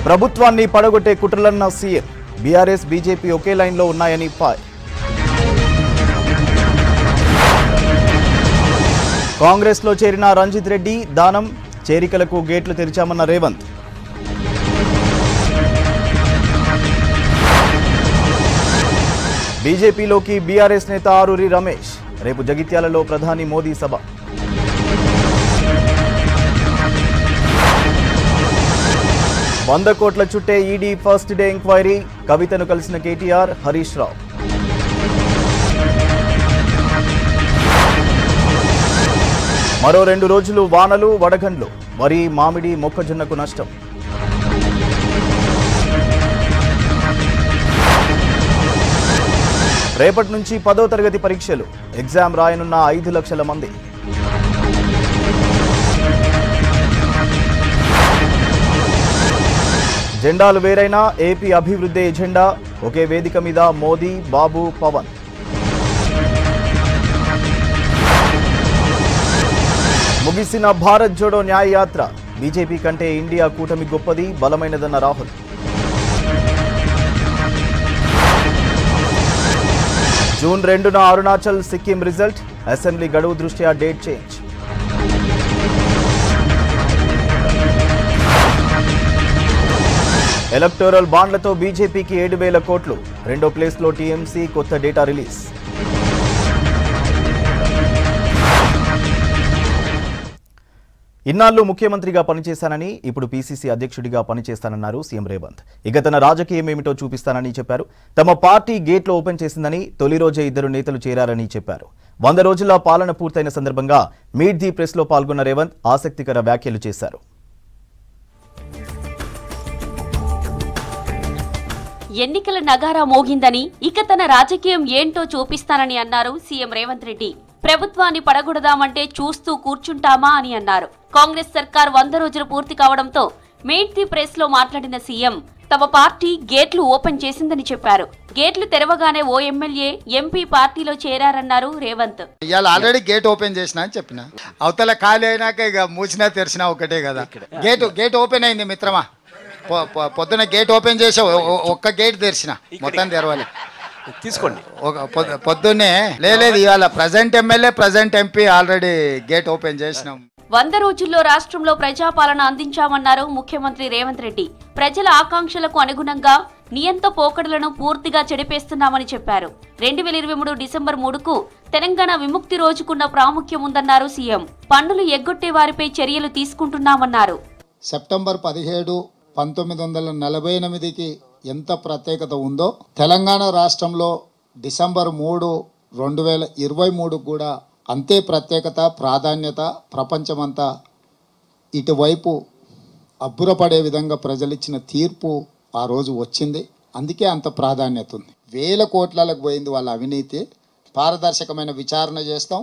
ప్రభుత్వాన్ని పడగొట్టే కుట్రలన్న CM. BRS BJP ఒకే లైన్లో ఉన్నాయని పాయ్. కాంగ్రెస్లో చేరిన రంజిత్ రెడ్డి, దానం చేరికలకు గేట్లు తెరిచామన్న రేవంత్. బీజేపీలోకి బీఆర్ఎస్ నేత ఆరూరి రమేష్. రేపు జగిత్యాలలో ప్రధాని మోదీ సభ. ₹100 చుట్టే ఈడీ ఫస్ట్ డే ఎంక్వైరీ. కవితను కలిసిన కేటీఆర్, హరీష్ రావు. మరో 2 రోజులు వానలు, వడగండ్లు. వరి, మామిడి, మొక్కజొన్నకు నష్టం. రేపటి నుంచి 10వ తరగతి పరీక్షలు. ఎగ్జామ్ రాయనున్న 5 లక్షల మంది. జెండాలు వేరైనా ఏపీ అభివృద్ధి ఎజెండా. ఒకే వేదిక మీద మోదీ, బాబు, పవన్. ముగిసిన భారత్ జోడో న్యాయ యాత్ర. బీజేపీ కంటే ఇండియా కూటమి గొప్పది, బలమైనదన్న రాహుల్. జూన్ 2న అరుణాచల్, సిక్కిం రిజల్ట్. అసెంబ్లీ గడువు దృష్ట్యా డేట్ చేంజ్. ఎలక్టోరల్ బాండ్లతో బీజేపీకి 7,000 కోట్లు. 2వ ప్లేస్లో టీఎంసీ. కొత్త డేటా రిలీజ్. ఇన్నాళ్లు ముఖ్యమంత్రిగా పనిచేశానని, ఇప్పుడు పీసీసీ అధ్యక్షుడిగా పనిచేస్తానన్నారు సీఎం రేవంత్. ఇక తన రాజకీయం ఏమిటో చూపిస్తానని చెప్పారు. తమ పార్టీ గేట్లు ఓపెన్ చేసిందని, తొలి రోజే 2 నేతలు చేరారని చెప్పారు. 100 రోజుల పాలన పూర్తయిన సందర్భంగా మీట్ ది ప్రెస్లో పాల్గొన్న రేవంత్ ఆసక్తికర వ్యాఖ్యలు చేశారు. ఎన్నికల నగారా మోగిందని, ఇక తన రాజకీయం ఏంటో చూపిస్తానని అన్నారు సీఎం రేవంత్ రెడ్డి. ప్రభుత్వాన్ని పడగొడదామంటే చూస్తూ కూర్చుంటామా అని అన్నారు. కాంగ్రెస్ సర్కార్ 100 రోజులు పూర్తి కావడంతో మీట్ ది ప్రెస్ లో మాట్లాడిన సీఎం తమ పార్టీ గేట్లు ఓపెన్ చేసిందని చెప్పారు. గేట్లు తెరవగానే ఓ ఎమ్మెల్యే, ఎంపీ పార్టీలో చేరారన్నారు రేవంత్. ఇవాళ ఆల్రెడీ గేట్ ఓపెన్ చేసినా అని చెప్పిన. అవతల ఖాళీ అయినాక ఇక మూసినా తెరిచినా ఒకటే కదా. గేట్ ఓపెన్ అయింది మిత్రమా. పొద్దున గేట్ ఓపెన్ చేసి ఒక్క గేట్ తెరిచిన, మొత్తం తెరవాలి తీసుకోండి. పొద్దున్నే లేదు. ఇవాళ present MLA, present MP already gate open చేసినాం. 100 రోజుల్లో రాష్ట్రంలో ప్రజాపాలన అందించామన్నారు ముఖ్యమంత్రి రేవంత్ రెడ్డి. ప్రజల ఆకాంక్షలకు అనుగుణంగా నియంత పోకడలను పూర్తిగా చెడిపేస్తున్నామని చెప్పారు. 2023 డిసెంబర్ 3కు తెలంగాణ విముక్తి రోజుకున్న ప్రాముఖ్యం ఉందన్నారు సీఎం. పన్నులు ఎగ్గొట్టే వారిపై చర్యలు తీసుకుంటున్నామన్నారు. సెప్టెంబర్ 17, 1948కి ఎంత ప్రత్యేకత ఉందో, తెలంగాణ రాష్ట్రంలో డిసెంబర్ 3, 2023 కూడా అంతే ప్రత్యేకత, ప్రాధాన్యత. ప్రపంచమంతా ఇటువైపు అబ్బురపడే విధంగా ప్రజలిచ్చిన తీర్పు ఆ రోజు వచ్చింది. అందుకే అంత ప్రాధాన్యత ఉంది. 1000 కోట్లకు పోయింది వాళ్ళ అవినీతి. పారదర్శకమైన విచారణ చేస్తాం,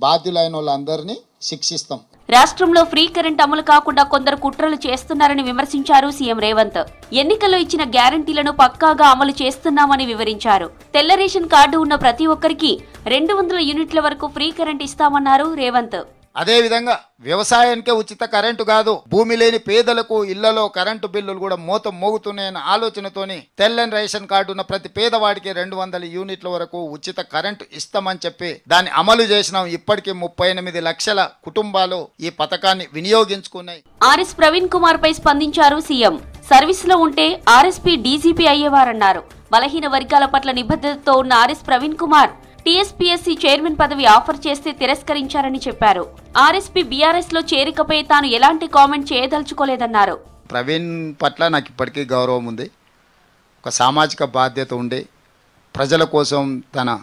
బాధ్యులైన వాళ్ళందరినీ శిక్షిస్తాం. రాష్ట్రంలో ఫ్రీ కరెంట్ అమలు కాకుండా కొందరు కుట్రలు చేస్తున్నారని విమర్శించారు సీఎం రేవంత్. ఎన్నికల్లో ఇచ్చిన గ్యారంటీలను పక్కాగా అమలు చేస్తున్నామని వివరించారు. తెల్ల రేషన్ కార్డు ఉన్న ప్రతి ఒక్కరికి 200 యూనిట్ల వరకు ఫ్రీ కరెంట్ ఇస్తామన్నారు రేవంత్. అదేవిధంగా వ్యవసాయానికే ఉచిత కరెంటు కాదు, భూమి లేని పేదలకు ఇళ్లలో కరెంటు బిల్లులు కూడా మోగుతున్నాయన్న ఆలోచనతోని తెల్లని రేషన్ కార్డు ఉన్న ప్రతి పేదవాడికి 200 యూనిట్ల వరకు ఉచిత కరెంటు ఇస్తామని చెప్పి దాన్ని అమలు చేసినాం. ఇప్పటికీ 38 లక్షల కుటుంబాలు ఈ పథకాన్ని వినియోగించుకున్నాయి. ఆర్ఎస్ ప్రవీణ్ కుమార్ పై స్పందించారు సీఎం. సర్వీస్ లో ఉంటే ఆర్ఎస్పీ డీజీపీ అయ్యేవారన్నారు. బలహీన వర్గాల పట్ల నిబద్ధతతో ఉన్న RS Praveen Kumar TSPSC chairman పదవి ఆఫర్ చేస్తే తిరస్కరించారని చెప్పారు. ఆర్ఎస్పీ బీఆర్ఎస్ లో చేరికపై తాను ఎలాంటి కామెంట్ చేయదలుచుకోలేదన్నారు. ప్రవీణ్ పట్ల నాకు ఇప్పటికీ గౌరవం ఉంది. ఒక సామాజిక బాధ్యత ఉండి ప్రజల కోసం తన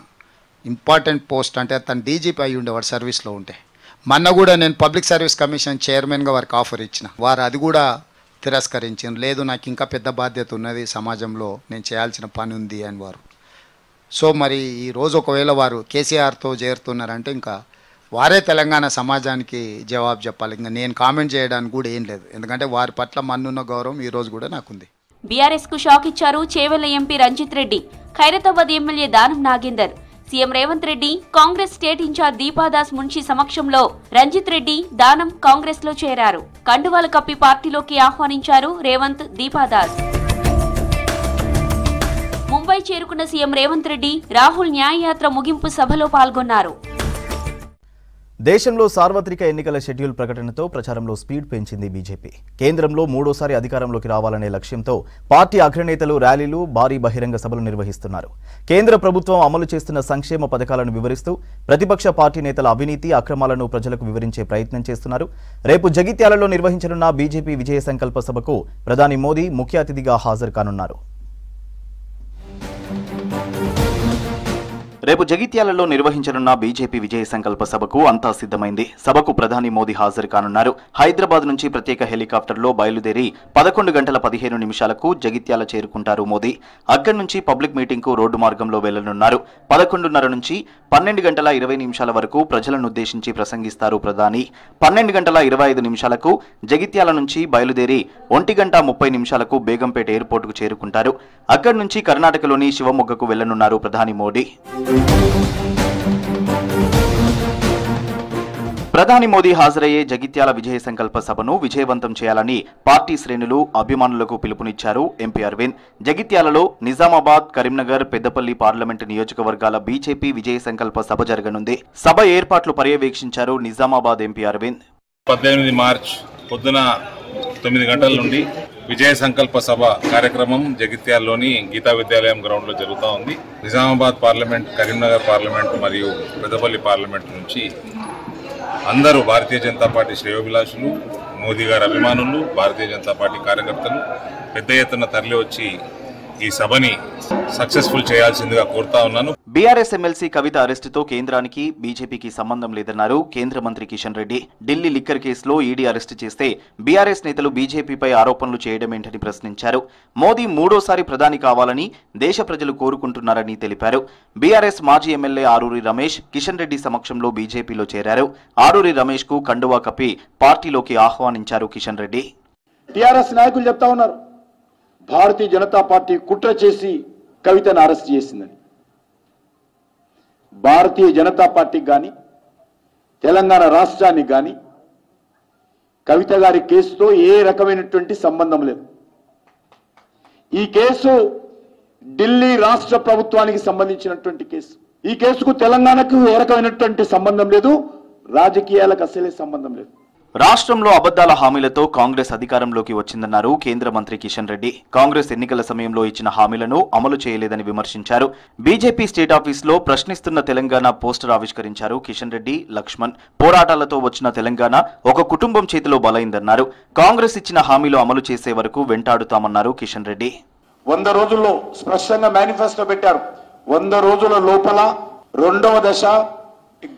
ఇంపార్టెంట్ పోస్ట్ అంటే తను డీజీపీ అయి ఉండేవాడు సర్వీస్లో ఉంటే. మొన్న కూడా నేను పబ్లిక్ సర్వీస్ కమిషన్ చైర్మన్గా వారికి ఆఫర్ ఇచ్చిన. వారు అది కూడా తిరస్కరించారు. లేదు, నాకు ఇంకా పెద్ద బాధ్యత ఉన్నది, సమాజంలో నేను చేయాల్సిన పని ఉంది అని వారు. సో మరి ఈరోజు ఒకవేళ వారు కేసీఆర్తో చేరుతున్నారంటే ఇంకా వారే తెలంగాణ సమాజానికి జవాబు చెప్పాలి. ఇంకా నేను కామెంట్ చేయడానికి కూడా ఏం లేదు, ఎందుకంటే వారి పట్ల మన్నున్న గౌరవం ఈ రోజు కూడా నాకుంది. బీఆర్ఎస్ కు షాక్ ఇచ్చారు Chevella MP Ranjith Reddy. Khairatabad MLA Danam Nagender CM Revanth Reddy Congress state incharge Deepa Das Munshi సమక్షంలో రంజిత్ రెడ్డి దానం కాంగ్రెస్ లో చేరారు. కండువాలు కప్పి పార్టీలోకి ఆహ్వానించారు రేవంత్, దీపాదాస్. ముంబై చేరుకున్న సీఎం రేవంత్ రెడ్డి రాహుల్ న్యాయయాత్ర ముగింపు సభలో పాల్గొన్నారు. దేశంలో సార్వత్రిక ఎన్నికల షెడ్యూల్ ప్రకటనతో ప్రచారంలో స్పీడ్ పెంచింది బీజేపీ. కేంద్రంలో మూడోసారి అధికారంలోకి రావాలనే లక్ష్యంతో పార్టీ అగ్రనేతలు ర్యాలీలు, భారీ బహిరంగ సభలు నిర్వహిస్తున్నారు. కేంద్ర ప్రభుత్వం అమలు చేస్తున్న సంక్షేమ పథకాలను వివరిస్తూ ప్రతిపక్ష పార్టీ నేతల అవినీతి, అక్రమాలను ప్రజలకు వివరించే ప్రయత్నం చేస్తున్నారు. రేపు జగిత్యాలలో నిర్వహించనున్న బీజేపీ విజయ సంకల్ప సభకు ప్రధాని మోదీ ముఖ్య అతిథిగా హాజరు కానున్నారు. రేపు జగిత్యాలలో నిర్వహించనున్న బీజేపీ విజయ సంకల్ప సభకు అంతా సిద్ధమైంది. సభకు ప్రధాని మోదీ హాజరు కానున్నారు. హైదరాబాద్ నుంచి ప్రత్యేక హెలికాప్టర్లో బయలుదేరి 11 గంటల 15 నిమిషాలకు జగిత్యాల చేరుకుంటారు మోదీ. అక్కడి నుంచి పబ్లిక్ మీటింగ్కు రోడ్డు మార్గంలో వెళ్లనున్నారు. 11:30 నుంచి 12 గంటల 20 నిమిషాల వరకు ప్రజలను ఉద్దేశించి ప్రసంగిస్తారు ప్రధాని. 12 గంటల 25 నిమిషాలకు జగిత్యాల నుంచి బయలుదేరి 1 గంట 30 నిమిషాలకు బేగంపేట ఎయిర్పోర్టుకు చేరుకుంటారు. అక్కడి నుంచి కర్ణాటకలోని శివమొగ్గకు వెళ్లనున్నారు ప్రధాని మోదీ. ప్రధాని మోదీ హాజరయ్యే జగిత్యాల విజయ సంకల్ప సభను విజయవంతం చేయాలని పార్టీ శ్రేణులు, అభిమానులకు పిలుపునిచ్చారు ఎంపీ అరవింద్. జగిత్యాలలో నిజామాబాద్, కరీంనగర్, పెద్దపల్లి పార్లమెంటు నియోజకవర్గాల బీజేపీ విజయ సంకల్ప సభ జరగనుంది. సభ ఏర్పాట్లు పర్యవేక్షించారు నిజామాబాద్ ఎంపీ అరవింద్. 18 మార్చి పొద్దున 9 గంటల నుండి విజయ సంకల్ప సభ కార్యక్రమం జగిత్యాలలోని గీతా విద్యాలయం గ్రౌండ్ లో జరుగుతూ ఉంది. నిజామాబాద్ పార్లమెంట్, కరీంనగర్ పార్లమెంట్ మరియు పెద్దపల్లి పార్లమెంట్ నుంచి అందరూ భారతీయ జనతా పార్టీ శ్రేయోభిలాషులు, మోదీ గారి అభిమానులు, భారతీయ జనతా పార్టీ కార్యకర్తలు పెద్ద ఎత్తున తరలి వచ్చి ఈ సభని సక్సెస్ఫుల్ చేయాల్సిందిగా కోరుతా ఉన్నాను. బీఆర్ఎస్ ఎమ్మెల్సీ కవిత అరెస్టుతో కేంద్రానికి, బీజేపీకి సంబంధం లేదన్నారు కేంద్ర మంత్రి కిషన్ రెడ్డి. ఢిల్లీ లిక్కర్ కేసులో ఈడీ అరెస్టు చేస్తే బీఆర్ఎస్ నేతలు బీజేపీపై ఆరోపణలు చేయడమేంటని ప్రశ్నించారు. మోదీ మూడోసారి ప్రధాని కావాలని దేశ ప్రజలు కోరుకుంటున్నారని తెలిపారు. బీఆర్ఎస్ మాజీ ఎమ్మెల్యే ఆరూరి రమేష్ కిషన్ రెడ్డి సమక్షంలో బీజేపీలో చేరారు. ఆరూరి రమేష్ కు కండువా కప్పి పార్టీలోకి ఆహ్వానించారు కిషన్ రెడ్డి. టీఆర్ఎస్ నాయకులు చెప్తా ఉన్నారు, భారతీయ జనతా పార్టీ కుట్ర చేసి కవితను అరెస్ట్ చేసిందని. భారతీయ జనతా పార్టీకి కానీ, తెలంగాణ రాష్ట్రానికి కానీ కవిత గారి కేసుతో ఏ రకమైనటువంటి సంబంధం లేదు. ఈ కేసు ఢిల్లీ రాష్ట్ర ప్రభుత్వానికి సంబంధించినటువంటి కేసు. ఈ కేసుకు తెలంగాణకు ఏ రకమైనటువంటి సంబంధం లేదు, రాజకీయాలకు అసలే సంబంధం లేదు. రాష్ట్రంలో అబద్దాల హామీలతో కాంగ్రెస్ అధికారంలోకి వచ్చిందన్నారు కేంద్ర మంత్రి కిషన్ రెడ్డి. కాంగ్రెస్ ఎన్నికల సమయంలో ఇచ్చిన హామీలను అమలు చేయలేదని విమర్శించారు. బీజేపీ స్టేట్ ఆఫీసులో ప్రశ్నిస్తున్న తెలంగాణ పోస్టర్ ఆవిష్కరించారు కిషన్ రెడ్డి, లక్ష్మణ్. పోరాటాలతో వచ్చిన తెలంగాణ ఒక కుటుంబం చేతిలో బలైందన్నారు. కాంగ్రెస్ ఇచ్చిన హామీలు అమలు చేసే వరకు వెంటాడుతామన్నారు కిషన్ రెడ్డి. 100 రోజుల్లో స్పష్టంగా మేనిఫెస్టో పెట్టారు. 100 రోజుల లోపల 2వ దశ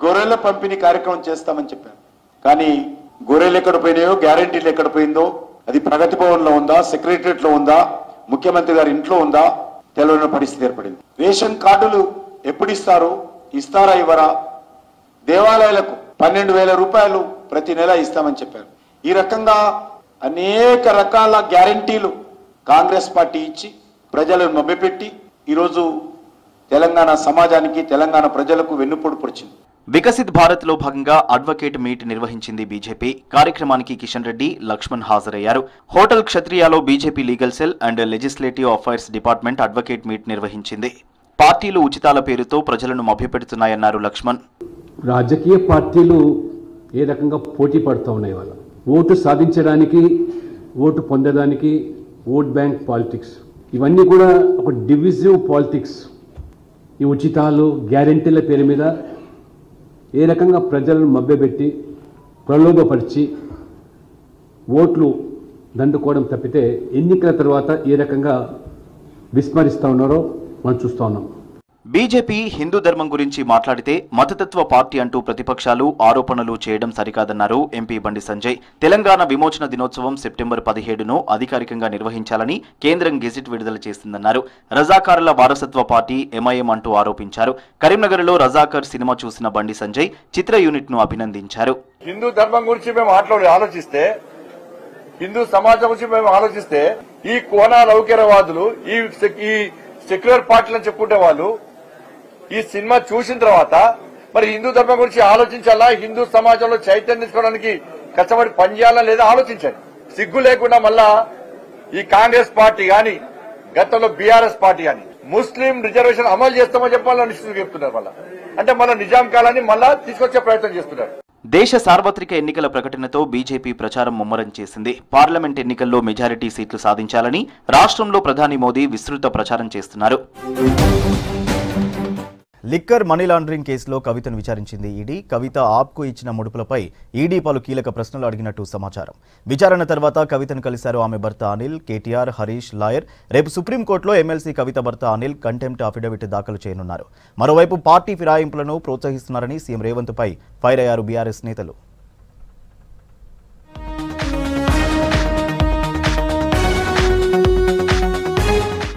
గొర్రెల పంపిణీ కార్యక్రమం చేస్తామని చెప్పారు. కానీ గొర్రెలు ఎక్కడ పోయినాయో, గ్యారంటీలు ఎక్కడ పోయిందో, అది ప్రగతి భవన్ లో ఉందా, సెక్రటరియట్ లో ఉందా, ముఖ్యమంత్రి గారి ఇంట్లో ఉందా తెలియని పరిస్థితి ఏర్పడింది. రేషన్ కార్డులు ఎప్పుడు ఇస్తారు, ఇస్తారా ఇవ్వరా, దేవాలయాలకు 12,000 రూపాయలు ప్రతి నెల ఇస్తామని చెప్పారు. ఈ రకంగా అనేక రకాల గ్యారంటీలు కాంగ్రెస్ పార్టీ ఇచ్చి ప్రజలను మభ్యపెట్టి ఈరోజు తెలంగాణ సమాజానికి, తెలంగాణ ప్రజలకు వెన్నుపోటు పొడిచింది. వికసిత్ భారత్ లో భాగంగా అడ్వకేట్ మీట్ నిర్వహించింది బీజేపీ. కార్యక్రమానికి కిషన్ రెడ్డి, లక్ష్మణ్ హాజరయ్యారు. హోటల్ క్షత్రియాలో BJP legal cell and legislative affairs department advocate meet నిర్వహించింది. పార్టీలు ఉచితాల పేరుతో ప్రజలను మభ్యపెడుతున్నాయన్నారు లక్ష్మణ్. రాజకీయ పార్టీలు ఏ రకంగా పోటీ పడుతూ ఉన్నాయి, వాళ్ళ ఓటు సాధించడానికి, ఓటు పొందడానికి ఓట్ బ్యాంక్ పాలిటిక్స్, ఇవన్నీ కూడా ఒక డివిజివ్ పాలిటిక్స్. ఈ ఉచితాలు, గ్యారెంటీల పేరు మీద ఏ రకంగా ప్రజలను మభ్యపెట్టి ప్రలోభపరిచి ఓట్లు దండుకోవడం తప్పితే ఎన్నికల తర్వాత ఏ రకంగా విస్మరిస్తూ ఉన్నారో మనం చూస్తూ ఉన్నాం. బీజేపీ హిందూ ధర్మం గురించి మాట్లాడితే మతతత్వ పార్టీ అంటూ ప్రతిపక్షాలు ఆరోపణలు చేయడం సరికాదన్నారు ఎంపీ బండి సంజయ్. తెలంగాణ విమోచన దినోత్సవం సెప్టెంబర్ 17ను అధికారికంగా నిర్వహించాలని కేంద్రం గెజిట్ విడుదల చేసిందన్నారు. రజాకారుల వారసత్వ పార్టీ ఎంఐఎం అంటూ ఆరోపించారు. కరీంనగర్లో రజాకర్ సినిమా చూసిన బండి సంజయ్ చిత్ర యూనిట్ ను అభినందించారు. హిందూ ధర్మం గురించి మేము ఆలోచిస్తే, హిందూ సమాజం గురించి మేము ఆలోచిస్తే, ఈ కోనా లౌకికవాదులు, ఈ సెక్యులర్ పార్టీలను చెప్పుకుంటే వాళ్ళు ఈ సినిమా చూసిన తర్వాత మరి హిందూ ధర్మం గురించి ఆలోచించాలా, హిందూ సమాజంలో చైతన్యం తీసుకోవడానికి కష్టపడి పనిచేయాలా లేదా ఆలోచించండి. సిగ్గు లేకుండా మళ్ళా ఈ కాంగ్రెస్ పార్టీ గాని గతంలో బీఆర్ఎస్ పార్టీ గాని ముస్లిం రిజర్వేషన్ అమలు చేస్తామని చెప్పాలని నిశ్చితంగా చెప్తున్నారు. మళ్ళా అంటే మళ్ళా నిజాం కాలాన్ని మళ్ళా తీసుకొచ్చే ప్రయత్నం చేస్తున్నారు. దేశ సార్వత్రిక ఎన్నికల ప్రకటనతో బీజేపీ ప్రచారం ముమ్మరం చేసింది. పార్లమెంట్ ఎన్నికల్లో మెజారిటీ సీట్లు సాధించాలని రాష్ట్రంలో ప్రధాని మోదీ విస్తృత ప్రచారం చేస్తున్నారు. లిక్కర్ మనీ లాండరింగ్ కేసులో కవితను విచారించింది ఈడీ. కవిత ఆప్కు ఇచ్చిన ముడుపులపై ఈడీ పలు కీలక ప్రశ్నలు అడిగినట్టు సమాచారం. విచారణ తర్వాత కవితను కలిశారు ఆమె భర్త అనిల్, కేటీఆర్, హరీష్, లాయర్. రేపు సుప్రీంకోర్టులో ఎమ్మెల్సీ కవిత భర్త అనిల్ కంటెంప్ట్ అఫిడవిట్ దాఖలు చేయనున్నారు. మరోవైపు పార్టీ ఫిరాయింపులను ప్రోత్సహిస్తున్నారని సీఎం రేవంత్ పై ఫైర్ అయ్యారు బీఆర్ఎస్ నేతలు.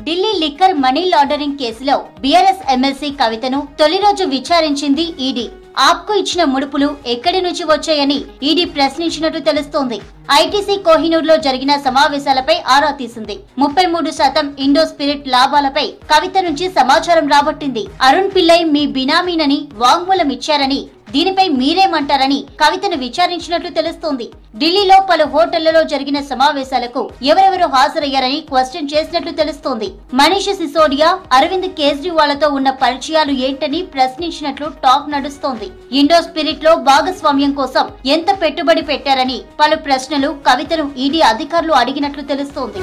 ఢిల్లీ లిక్కర్ మనీ లాండరింగ్ కేసులో బీఆర్ఎస్ ఎమ్మెల్సీ కవితను తొలి రోజు విచారించింది ఈడీ. ఆప్కు ఇచ్చిన ముడుపులు ఎక్కడి నుంచి వచ్చాయని ఈడీ ప్రశ్నించినట్టు తెలుస్తోంది. ఐటీసీ కోహినూర్ లో జరిగిన సమావేశాలపై ఆరా తీసింది. 33% ఇండో స్పిరిట్ లాభాలపై కవిత నుంచి సమాచారం రాబట్టింది. అరుణ్ పిల్లై మీ బినామీనని వాంగ్మూలం ఇచ్చారని, దీనిపై మీరేమంటారని కవితను విచారించినట్లు తెలుస్తోంది. ఢిల్లీలో పలు హోటళ్లలో జరిగిన సమావేశాలకు ఎవరెవరు హాజరయ్యారని క్వశ్చన్ చేసినట్లు తెలుస్తోంది. మనీష్ సిసోడియా, అరవింద్ కేజ్రీవాళ్లతో ఉన్న పరిచయాలు ఏంటని ప్రశ్నించినట్లు టాక్ నడుస్తోంది. ఇండో స్పిరిట్ లో భాగస్వామ్యం కోసం ఎంత పెట్టుబడి పెట్టారని పలు ప్రశ్నలు కవితను ఈడీ అధికారులు అడిగినట్లు తెలుస్తోంది.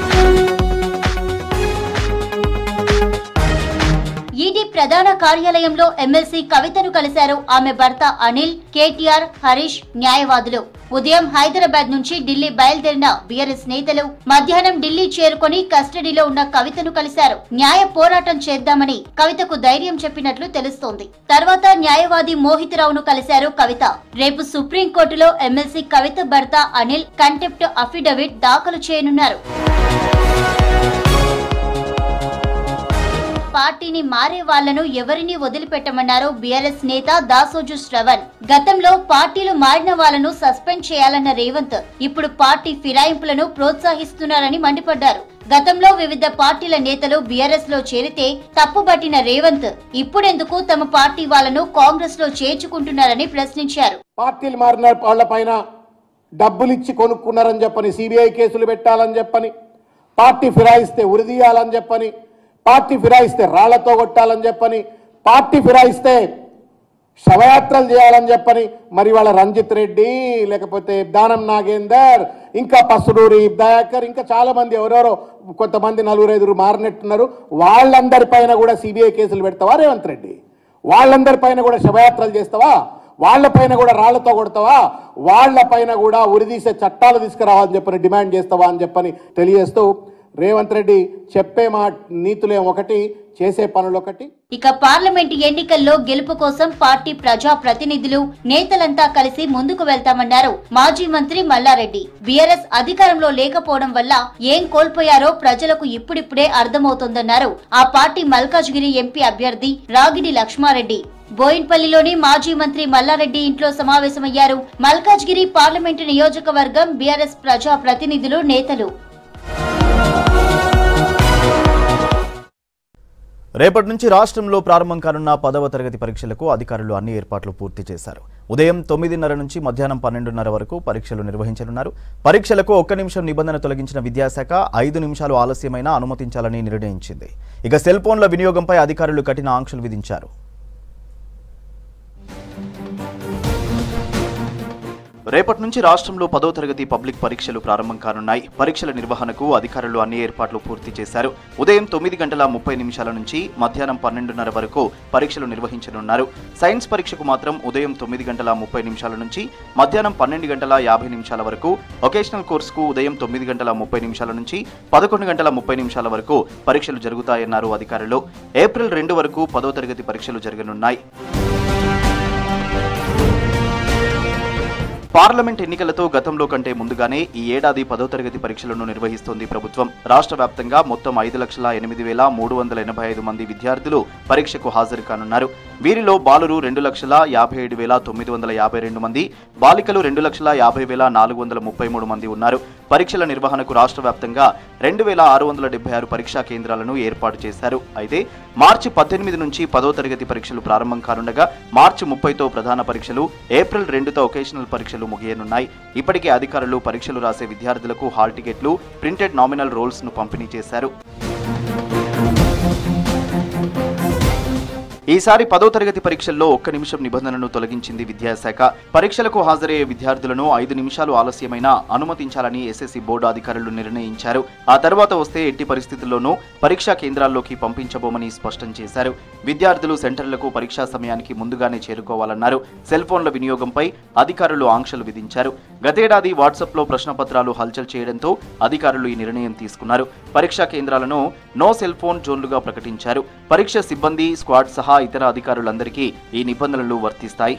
ఈడీ ప్రధాన కార్యాలయంలో ఎమ్మెల్సీ కవితను కలిశారు ఆమె భర్త అనిల్, కేటీఆర్, హరీష్, న్యాయవాదులు. ఉదయం హైదరాబాద్ నుంచి ఢిల్లీ బయలుదేరిన బీఆర్ఎస్ నేతలు మధ్యాహ్నం ఢిల్లీ చేరుకుని కస్టడీలో ఉన్న కవితను కలిశారు. న్యాయ పోరాటం చేద్దామని కవితకు ధైర్యం చెప్పినట్లు తెలుస్తోంది. తర్వాత న్యాయవాది మోహిత్ రావును కలిశారు కవిత. రేపు సుప్రీంకోర్టులో ఎమ్మెల్సీ కవిత భర్త అనిల్ కంటెంప్ట్ అఫిడవిట్ దాఖలు చేయనున్నారు. పార్టీని మారే వాళ్లను ఎవరిని వదిలిపెట్టమన్నారు బీఆర్ఎస్ నేత దాసోజు శ్రవణ్. గతంలో పార్టీలు మారిన వాళ్లను సస్పెండ్ చేయాలన్న రేవంత్ ఇప్పుడు పార్టీ ఫిరాయింపులను ప్రోత్సహిస్తున్నారని మండిపడ్డారు. గతంలో వివిధ పార్టీల నేతలు బీఆర్ఎస్ లో చేరితే తప్పుబట్టిన రేవంత్ ఇప్పుడెందుకు తమ పార్టీ వాళ్లను కాంగ్రెస్ లో చేర్చుకుంటున్నారని ప్రశ్నించారు. పార్టీలు మారిన వాళ్లపైన డబ్బులిచ్చి కొనుక్కున్నారని చెప్పని సిబిఐ కేసులు పెట్టాలని చెప్పని, పార్టీ ఫిరాయిస్తే ఉరిదీయాలని చెప్పని, పార్టీ ఫిరాయిస్తే రాళ్లతో కొట్టాలని చెప్పని, పార్టీ ఫిరాయిస్తే శవయాత్రలు చేయాలని చెప్పని, మరి వాళ్ళ రంజిత్ రెడ్డి, లేకపోతే దానం నాగేందర్, ఇంకా పసుడూరి దయాకర్, ఇంకా చాలా మంది ఎవరెవరో కొంతమంది 4-5 మారినట్టున్నారు. వాళ్ళందరిపైన కూడా సిబిఐ కేసులు పెడతావా రేవంత్ రెడ్డి? వాళ్ళందరిపైన కూడా శవయాత్రలు చేస్తావా? వాళ్లపైన కూడా రాళ్లతో కొడతావా? వాళ్లపైన కూడా ఉరిదీసే చట్టాలు తీసుకురావాలని చెప్పని డిమాండ్ చేస్తావా అని చెప్పని తెలియజేస్తూ రేవంత్ రెడ్డి చెప్పే మా నీతులే ఒకటి, చేసే పనులు ఒకటి. ఇక పార్లమెంటు ఎన్నికల్లో గెలుపు కోసం పార్టీ ప్రజా ప్రతినిధులు, నేతలంతా కలిసి ముందుకు వెళ్తామన్నారు మాజీ మంత్రి మల్లారెడ్డి. బీఆర్ఎస్ అధికారంలో లేకపోవడం వల్ల ఏం కోల్పోయారో ప్రజలకు ఇప్పుడిప్పుడే అర్థమవుతోందన్నారు ఆ పార్టీ మల్కాజ్గిరి ఎంపీ అభ్యర్థి రాగిడి లక్ష్మారెడ్డి. బోయిన్పల్లిలోని మాజీ మంత్రి మల్లారెడ్డి ఇంట్లో సమావేశమయ్యారు మల్కాజ్గిరి పార్లమెంటు నియోజకవర్గం బీఆర్ఎస్ ప్రజా ప్రతినిధులు, నేతలు. రేపటి నుంచి రాష్ట్రంలో ప్రారంభం కానున్న 10వ తరగతి పరీక్షలకు అధికారులు అన్ని ఏర్పాట్లు పూర్తి చేశారు. ఉదయం 9:30 నుంచి మధ్యాహ్నం 12:30 వరకు పరీక్షలు నిర్వహించనున్నారు. పరీక్షలకు 1 నిమిషం నిబంధన తొలగించిన విద్యాశాఖ 5 నిమిషాలు ఆలస్యమైనా అనుమతించాలని నిర్ణయించింది. ఇక సెల్ ఫోన్ల వినియోగంపై అధికారులు కఠిన ఆంక్షలు విధించారు. రేపటి నుంచి రాష్ట్రంలో 10వ తరగతి పబ్లిక్ పరీక్షలు ప్రారంభం కానున్నాయి. పరీక్షల నిర్వహణకు అధికారులు అన్ని ఏర్పాట్లు పూర్తి చేశారు. ఉదయం 9:30 నుంచి మధ్యాహ్నం 12:30 వరకు పరీక్షలు నిర్వహించనున్నారు. సైన్స్ పరీక్షకు మాత్రం ఉదయం 9:30 నుంచి మధ్యాహ్నం 12:50 వరకు, వొకేషనల్ కోర్సుకు ఉదయం 9:30 నుంచి 11:30 వరకు పరీక్షలు జరుగుతాయన్నారు అధికారులు. ఏప్రిల్ 2 వరకు 10వ తరగతి పరీక్షలు జరగనున్నాయి. పార్లమెంట్ ఎన్నికలతో గతంలో కంటే ముందుగానే ఈ ఏడాది 10వ తరగతి పరీక్షలను నిర్వహిస్తోంది ప్రభుత్వం. రాష్ట్ర వ్యాప్తంగా మొత్తం 5,08,385 మంది విద్యార్థులు పరీక్షకు హాజరు కానున్నారు. వీరిలో బాలురు 2,57,952 మంది, బాలికలు 2,50,433 మంది ఉన్నారు. పరీక్షల నిర్వహణకు రాష్ట్ర వ్యాప్తంగా 2,676 పరీక్షా కేంద్రాలను ఏర్పాటు చేశారు. అయితే మార్చి 18 నుంచి 10వ తరగతి పరీక్షలు ప్రారంభం కానుండగా మార్చి 30తో ప్రధాన పరీక్షలు, ఏప్రిల్ 2తో ఒకేషనల్ పరీక్షలు ముగియనున్నాయి. ఇప్పటికే అధికారులు పరీక్షలు రాసే విద్యార్థులకు హాల్ టికెట్లు, ప్రింటెడ్ నామినల్ రోల్స్ ను పంపిణీ చేశారు. ఈసారి 10వ తరగతి పరీక్షల్లో 1 నిమిషం నిబంధనను తొలగించింది విద్యాశాఖ. పరీక్షలకు హాజరయ్యే విద్యార్థులను 5 నిమిషాలు ఆలస్యమైనా అనుమతించాలని ఎస్ఎస్సీ బోర్డు అధికారులు నిర్ణయించారు. ఆ తర్వాత వస్తే ఎట్టి పరిస్థితుల్లోనూ పరీక్షా కేంద్రాల్లోకి పంపించబోమని స్పష్టం చేశారు. విద్యార్థులు సెంటర్లకు పరీక్షా సమయానికి ముందుగానే చేరుకోవాలన్నారు. సెల్ ఫోన్ల వినియోగంపై అధికారులు ఆంక్షలు విధించారు. గతేడాది వాట్సాప్లో ప్రశ్నపత్రాలు హల్చల్ చేయడంతో అధికారులు ఈ నిర్ణయం తీసుకున్నారు. పరీక్షా కేంద్రాలను నో సెల్ ఫోన్ జోన్లుగా ప్రకటించారు. పరీక్ష సిబ్బంది, స్క్వాడ్ సహా ఇతర అధికారులందరికీ ఈ నిబంధనలు వర్తిస్తాయి.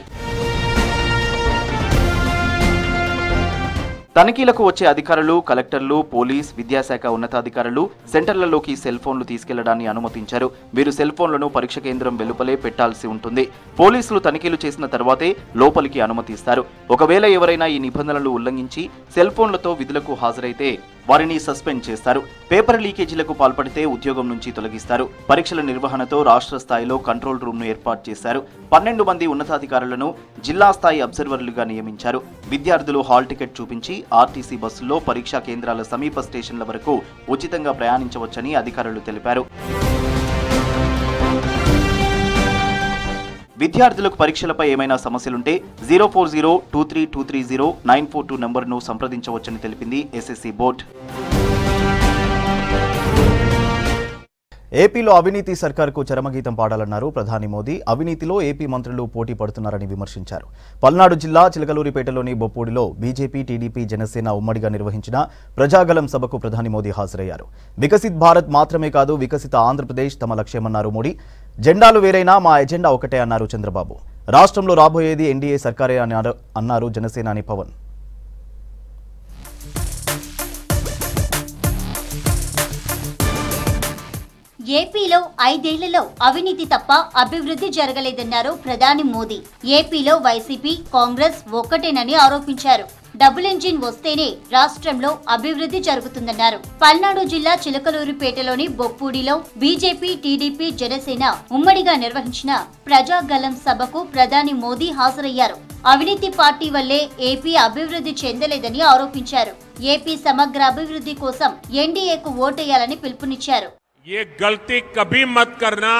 తనిఖీలకు వచ్చే అధికారులు, కలెక్టర్లు, పోలీస్, విద్యాశాఖ ఉన్నతాధికారులు సెంటర్లలోకి సెల్ ఫోన్లు తీసుకెళ్లడాన్ని అనుమతించారు. వీరు సెల్ ఫోన్లను పరీక్ష కేంద్రం వెలుపలే పెట్టాల్సి ఉంటుంది. పోలీసులు తనిఖీలు చేసిన తర్వాతే లోపలికి అనుమతిస్తారు. ఒకవేళ ఎవరైనా ఈ నిబంధనలు ఉల్లంఘించి సెల్ ఫోన్లతో విధులకు హాజరైతే వారిని సస్పెండ్ చేస్తారు. పేపర్ లీకేజీలకు పాల్పడితే ఉద్యోగం నుంచి తొలగిస్తారు. పరీక్షల నిర్వహణతో రాష్ట్ర స్థాయిలో కంట్రోల్ రూమ్ ను ఏర్పాటు చేశారు. 12 మంది ఉన్నతాధికారులను జిల్లా స్థాయి అబ్జర్వర్లుగా నియమించారు. విద్యార్థులు హాల్ టికెట్ చూపించి ఆర్టీసీ బస్సుల్లో పరీక్షా కేంద్రాల సమీప స్టేషన్ల వరకు ఉచితంగా ప్రయాణించవచ్చని అధికారులు తెలిపారు. విద్యార్థులకు పరీక్షలపై ఏమైనా సమస్యలుంటే 04023230 నంబర్ను సంప్రదించవచ్చని తెలిపింది ఎస్ఎస్సీ బోర్డు. ఏపీలో అవినీతి సర్కార్కు చరమగీతం పాడాలన్నారు ప్రధాని మోదీ. అవినీతిలో ఏపీ మంత్రులు పోటీ పడుతున్నారని విమర్శించారు. పల్నాడు జిల్లా చిలకలూరిపేటలోని బొప్పూడిలో బీజేపీ, టీడీపీ, జనసేన ఉమ్మడిగా నిర్వహించిన ప్రజాగలం సభకు ప్రధాని మోదీ హాజరయ్యారు. వికసిత్ భారత్ మాత్రమే కాదు, వికసిత ఆంధ్రప్రదేశ్ తమ లక్ష్యమన్నారు మోడీ. జెండాలు వేరైనా మా ఎజెండా ఒకటే అన్నారు చంద్రబాబు. రాష్ట్రంలో రాబోయేది ఎన్డీఏ సర్కారే అన్నారు జనసేనాని పవన్. ఏపీలో 5 ఏళ్లలో అవినీతి తప్ప అభివృద్ధి జరగలేదన్నారు ప్రధాని మోదీ. ఏపీలో వైసీపీ, కాంగ్రెస్ ఒక్కటేనని ఆరోపించారు. డబుల్ ఇంజిన్ వస్తేనే రాష్ట్రంలో అభివృద్ధి జరుగుతుందన్నారు. పల్నాడు జిల్లా చిలకలూరిపేటలోని బొప్పూడిలో బీజేపీ, టీడీపీ, జనసేన ఉమ్మడిగా నిర్వహించిన ప్రజాగలం సభకు ప్రధాని మోదీ హాజరయ్యారు. అవినీతి పార్టీ వల్లే ఏపీ అభివృద్ధి చెందలేదని ఆరోపించారు. ఏపీ సమగ్ర అభివృద్ధి కోసం ఎన్డీఏకు ఓటేయాలని పిలుపునిచ్చారు. ये गलती कभी मत करना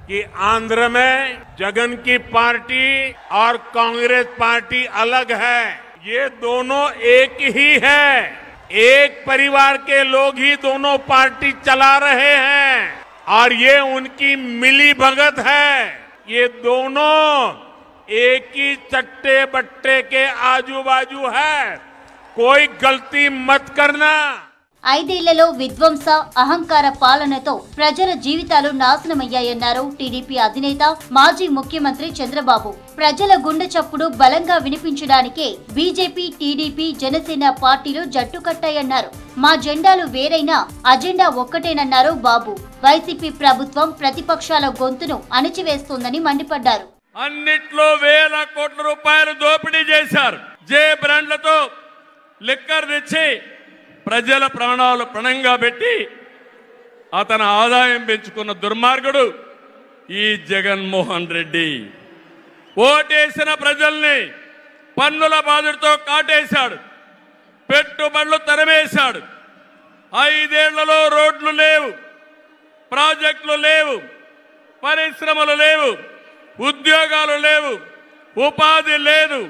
कि आंध्र में जगन की पार्टी और कांग्रेस पार्टी अलग है। ये दोनों एक ही है। एक परिवार के लोग ही दोनों पार्टी चला रहे हैं और ये उनकी मिली भगत है। ये दोनों एक ही चट्टे बट्टे के आजू बाजू है। कोई गलती मत करना। 5 ఏళ్లలో విధ్వంస, అహంకార పాలనతో ప్రజల జీవితాలు నాశనమయ్యాయన్నారు టీడీపీ అధినేత, మాజీ ముఖ్యమంత్రి చంద్రబాబు. ప్రజల గుండె చప్పుడు బలంగా వినిపించడానికే బీజేపీ, టీడీపీ, జనసేన పార్టీలు జట్టు కట్టాయన్నారు. మా జెండాలు వేరైనా అజెండా ఒక్కటేనన్నారు బాబు. వైసీపీ ప్రభుత్వం ప్రతిపక్షాల గొంతును అణిచివేస్తోందని మండిపడ్డారు. అన్నిట్లో వేల కోట్ల రూపాయలు దోపిడీ చేశారు. జే బ్రాండ్లతో లిక్కర్ తెచ్చి ప్రజల ప్రాణాలు పణంగా పెట్టి అతని ఆదాయం పెంచుకున్న దుర్మార్గుడు ఈ జగన్మోహన్ రెడ్డి. ఓటేసిన ప్రజల్ని పన్నుల బాధతో కాటేశాడు, పెట్టుబడులు తరిమేశాడు. 5 ఏళ్లలో రోడ్లు లేవు, ప్రాజెక్టులు లేవు, పరిశ్రమలు లేవు, ఉద్యోగాలు లేవు, ఉపాధి లేదు,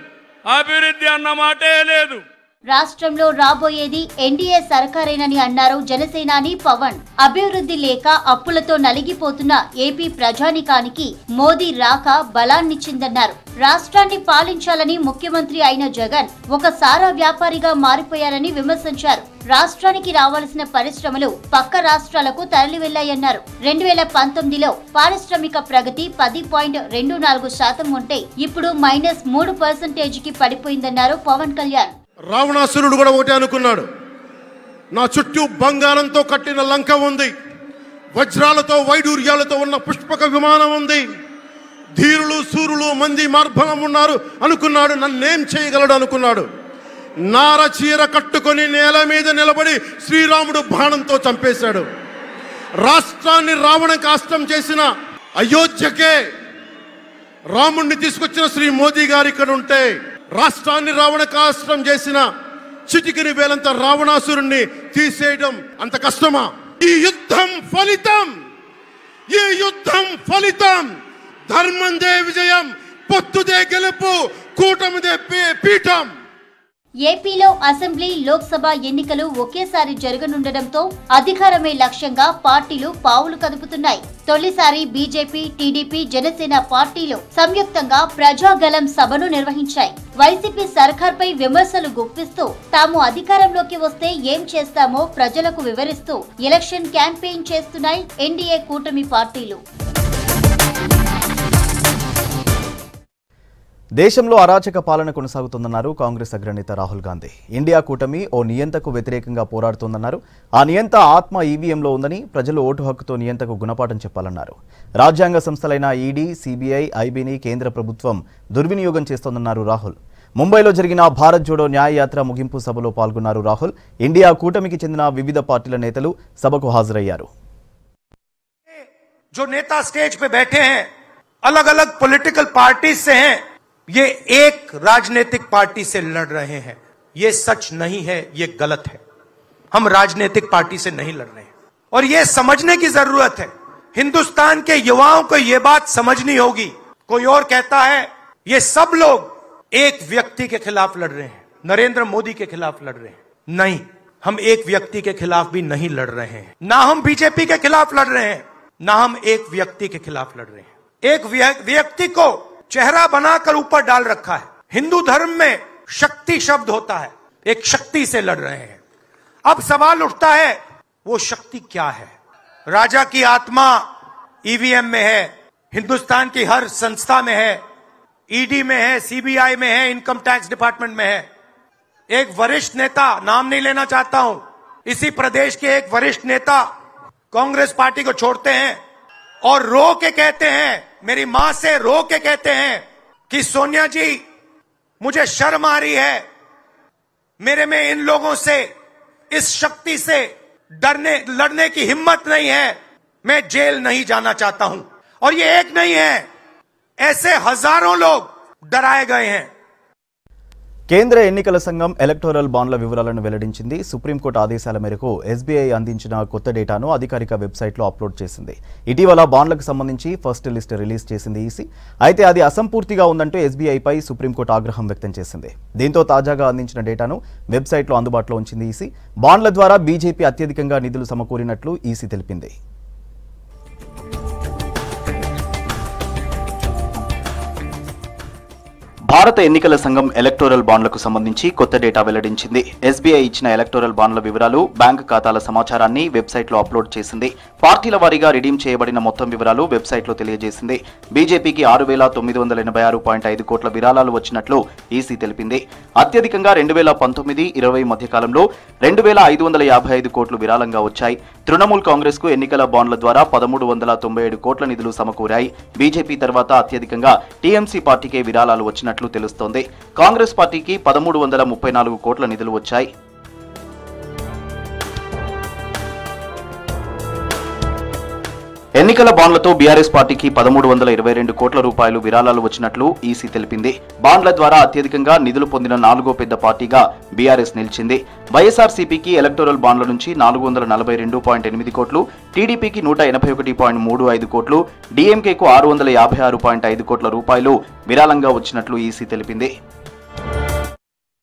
అభివృద్ధి అన్న మాటే లేదు. రాష్ట్రంలో రాబోయేది ఎన్డీఏ సర్కారేనని అన్నారు జనసేనాని పవన్. అభివృద్ధి లేక అప్పులతో నలిగిపోతున్న ఏపీ ప్రజానికానికి మోదీ రాక బలాన్నిచ్చిందన్నారు. రాష్ట్రాన్ని పాలించాలని ముఖ్యమంత్రి అయిన జగన్ ఒక సారా వ్యాపారిగా మారిపోయారని విమర్శించారు. రాష్ట్రానికి రావాల్సిన పరిశ్రమలు పక్క రాష్ట్రాలకు తరలి వెళ్లాయన్నారు. 2019లో పారిశ్రామిక ప్రగతి 10.24% ఉంటే ఇప్పుడు -3%కి పడిపోయిందన్నారు పవన్ కళ్యాణ్. రావణాసురుడు కూడా ఒకటే అనుకున్నాడు, నా చుట్టూ బంగారంతో కట్టిన లంక ఉంది, వజ్రాలతో వైడూర్యాలతో ఉన్న పుష్పక విమానం ఉంది, ధీరులు సూరులు మంది మార్బలం ఉన్నారు అనుకున్నాడు. నన్నేం చేయగలడు అనుకున్నాడు. నార చీర కట్టుకొని నేల మీద నిలబడి శ్రీరాముడు బాణంతో చంపేశాడు. రాష్ట్రాన్ని రావణ కాష్టం చేసిన అయోధ్యకే రాముణ్ణి తీసుకొచ్చిన శ్రీ మోదీ గారు ఇక్కడ ఉంటే, రాష్ట్రాన్ని రావణ కాష్టం చేసిన చిటికిని వేలంత రావణాసురుణ్ణి తీసేయడం అంత కష్టమా? ఈ యుద్ధం ఫలితం ధర్మందే విజయం, పొత్తుదే గెలుపు, కూటమిదే పీఠం. ఏపీలో అసెంబ్లీ, లోక్సభ ఎన్నికలు ఒకేసారి జరగనుండటంతో అధికారమే లక్ష్యంగా పార్టీలు పావులు కదుపుతున్నాయి. తొలిసారి బీజేపీ, టీడీపీ, జనసేన పార్టీలు సంయుక్తంగా ప్రజాగలం సభను నిర్వహించాయి. వైసీపీ సర్కార్పై విమర్శలు గుప్పిస్తూ తాము అధికారంలోకి వస్తే ఏం చేస్తామో ప్రజలకు వివరిస్తూ ఎలక్షన్ క్యాంపెయిన్ చేస్తున్నాయి ఎన్డీఏ కూటమి పార్టీలు. దేశంలో అరాచక పాలన కొనసాగుతుందన్నారు కాంగ్రెస్ అగ్రనేత రాహుల్ గాంధీ. ఇండియా కూటమి ఓ నియంతకు వ్యతిరేకంగా పోరాడుతోందన్నారు. ఆ నియంత ఆత్మ ఈవీఎంలో ఉందని, ప్రజలు ఓటు హక్కుతో నియంతకు గుణపాఠం చెప్పాలన్నారు. రాజ్యాంగ సంస్థలైన ఈడీ, సిబిఐ, ఐబీని కేంద్ర ప్రభుత్వం దుర్వినియోగం చేస్తోందన్నారు రాహుల్. ముంబైలో జరిగిన భారత్ జోడో న్యాయ యాత్ర ముగింపు సభలో పాల్గొన్నారు రాహుల్. ఇండియా కూటమికి చెందిన వివిధ పార్టీల నేతలు సభకు హాజరయ్యారు. जो नेता स्टेज पे बैठे हैं, अलग अलग पॉलिटिकल पार्टी से हैं, ये एक राजनीतिक पार्टी से लड़ रहे हैं. ये सच नहीं है, ये गलत है. हम राजनीतिक पार्टी से नहीं लड़ रहे हैं और ये समझने की जरूरत है. हिंदुस्तान के युवाओं को ये बात समझनी होगी. कोई और कहता है ये सब लोग एक व्यक्ति के खिलाफ लड़ रहे हैं, नरेंद्र मोदी के खिलाफ लड़ रहे हैं. नहीं, हम एक व्यक्ति के खिलाफ भी नहीं लड़ रहे हैं. ना हम बीजेपी के खिलाफ लड़ रहे हैं, ना हम एक व्यक्ति के खिलाफ लड़ रहे हैं. एक व्यक्ति को चेहरा बनाकर ऊपर डाल रखा है. हिंदू धर्म में शक्ति शब्द होता है, एक शक्ति से लड़ रहे हैं. अब सवाल उठता है वो शक्ति क्या है? राजा की आत्मा ईवीएम में है, हिंदुस्तान की हर संस्था में है, ईडी में है, सीबीआई में है, इनकम टैक्स डिपार्टमेंट में है. एक वरिष्ठ नेता, नाम नहीं लेना चाहता हूं, इसी प्रदेश के एक वरिष्ठ नेता कांग्रेस पार्टी को छोड़ते हैं और रो के कहते हैं, मेरी मां से रो के कहते हैं कि सोनिया जी मुझे शर्म आ रही है, मेरे में इन लोगों से, इस शक्ति से लड़ने की हिम्मत नहीं है, मैं जेल नहीं जाना चाहता हूं. और ये एक नहीं है, ऐसे हजारों लोग डराए गए हैं. కేంద్ర ఎన్నికల సంఘం ఎలక్టోరల్ బాండ్ల వివరాలను వెల్లడించింది. సుప్రీంకోర్టు ఆదేశాల మేరకు ఎస్బీఐ అందించిన కొత్త డేటాను అధికారిక వెబ్సైట్లో అప్లోడ్ చేసింది. ఇటీవల బాండ్లకు సంబంధించి ఫస్ట్ లిస్ట్ రిలీజ్ చేసింది ఈసీ. అయితే అది అసంపూర్తిగా ఉందంటూ ఎస్బీఐపై సుప్రీంకోర్టు ఆగ్రహం వ్యక్తం చేసింది. దీంతో తాజాగా అందించిన డేటాను వెబ్సైట్లో అందుబాటులో ఉంచింది ఈసీ. బాండ్ల ద్వారా బీజేపీ అత్యధికంగా నిధులు సమకూరినట్లు ఈసీ తెలిపింది. భారత ఎన్నికల సంఘం ఎలక్టోరల్ బాండ్లకు సంబంధించి కొత్త డేటా వెల్లడించింది. ఎస్బీఐ ఇచ్చిన ఎలక్టోరల్ బాండ్ల వివరాలు, బ్యాంకు ఖాతాల సమాచారాన్ని వెబ్సైట్లో అప్లోడ్ చేసింది. పార్టీల వారీగా రిడీమ్ చేయబడిన మొత్తం వివరాలు వెబ్సైట్లో తెలియజేసింది. బీజేపీకి 6,986.5 కోట్ల విరాళాలు వచ్చినట్లు ఈసీ తెలిపింది. అత్యధికంగా 2019-20 మధ్యకాలంలో 2,555 కోట్లు విరాళంగా వచ్చాయి. తృణమూల్ కాంగ్రెస్ కు ఎన్నికల బాండ్ల ద్వారా 1,397 కోట్ల నిధులు సమకూరాయి. బీజేపీ తర్వాత అత్యధికంగా టీఎంసీ పార్టీకే విరాళాలు వచ్చినట్లు తెలుస్తోంది. కాంగ్రెస్ పార్టీకి 1,334 కోట్ల నిధులు వచ్చాయి. ఎన్నికల బాండ్లతో బీఆర్ఎస్ పార్టీకి 1,322 కోట్ల రూపాయలు విరాళాలు వచ్చినట్లు ఈసీ తెలిపింది. బాండ్ల ద్వారా అత్యధికంగా నిధులు పొందిన 4వ పెద్ద పార్టీగా బీఆర్ఎస్ నిలిచింది. వైఎస్ఆర్సీపీకి ఎలక్టోరల్ బాండ్ల నుంచి 442.8 కోట్లు, టీడీపీకి 181.35 కోట్లు, డీఎంకేకు 656.5 కోట్ల రూపాయలు విరాళంగా వచ్చినట్లు ఈసీ తెలిపింది.